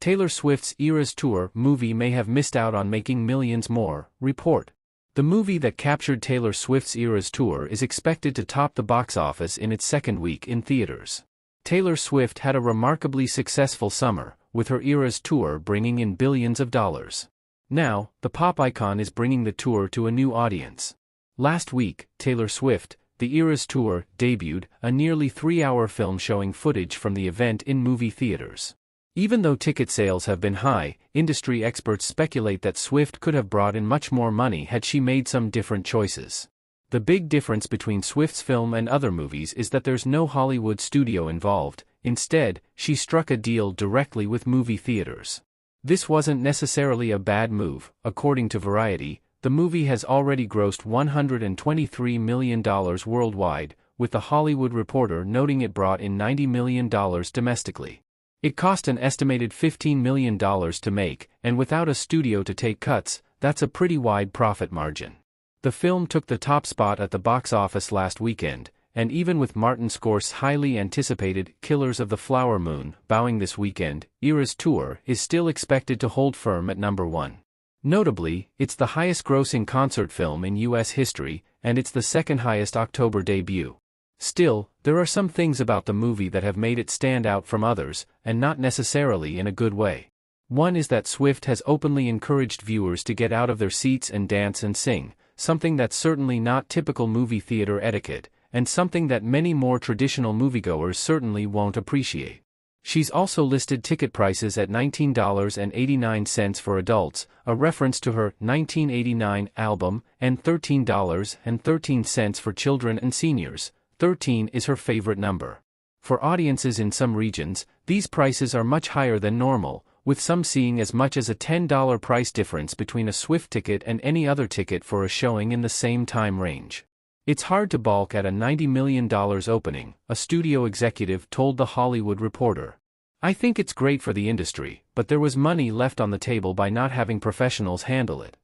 Taylor Swift's Eras Tour movie may have missed out on making millions more, report. The movie that captured Taylor Swift's Eras Tour is expected to top the box office in its second week in theaters. Taylor Swift had a remarkably successful summer, with her Eras Tour bringing in billions of dollars. Now, the pop icon is bringing the tour to a new audience. Last week, Taylor Swift, the Eras Tour, debuted, a nearly 3-hour film showing footage from the event in movie theaters. Even though ticket sales have been high, industry experts speculate that Swift could have brought in much more money had she made some different choices. The big difference between Swift's film and other movies is that there's no Hollywood studio involved. Instead, she struck a deal directly with movie theaters. This wasn't necessarily a bad move. According to Variety, the movie has already grossed $123 million worldwide, with The Hollywood Reporter noting it brought in $90 million domestically. It cost an estimated $15 million to make, and without a studio to take cuts, that's a pretty wide profit margin. The film took the top spot at the box office last weekend, and even with Martin Scorsese's highly anticipated Killers of the Flower Moon bowing this weekend, Eras Tour is still expected to hold firm at number 1. Notably, it's the highest-grossing concert film in U.S. history, and it's the second highest October debut. Still, there are some things about the movie that have made it stand out from others, and not necessarily in a good way. One is that Swift has openly encouraged viewers to get out of their seats and dance and sing, something that's certainly not typical movie theater etiquette, and something that many more traditional moviegoers certainly won't appreciate. She's also listed ticket prices at $19.89 for adults, a reference to her 1989 album, and $13.13 for children and seniors. 13 is her favorite number. For audiences in some regions, these prices are much higher than normal, with some seeing as much as a $10 price difference between a Swift ticket and any other ticket for a showing in the same time range. It's hard to balk at a $90 million opening, a studio executive told The Hollywood Reporter. I think it's great for the industry, but there was money left on the table by not having professionals handle it.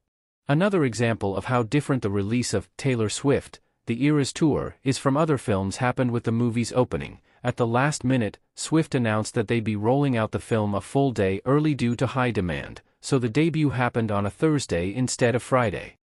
Another example of how different the release of Taylor Swift, the Eras Tour, is from other films happened with the movie's opening. At the last minute, Swift announced that they'd be rolling out the film a full day early due to high demand, so the debut happened on a Thursday instead of Friday.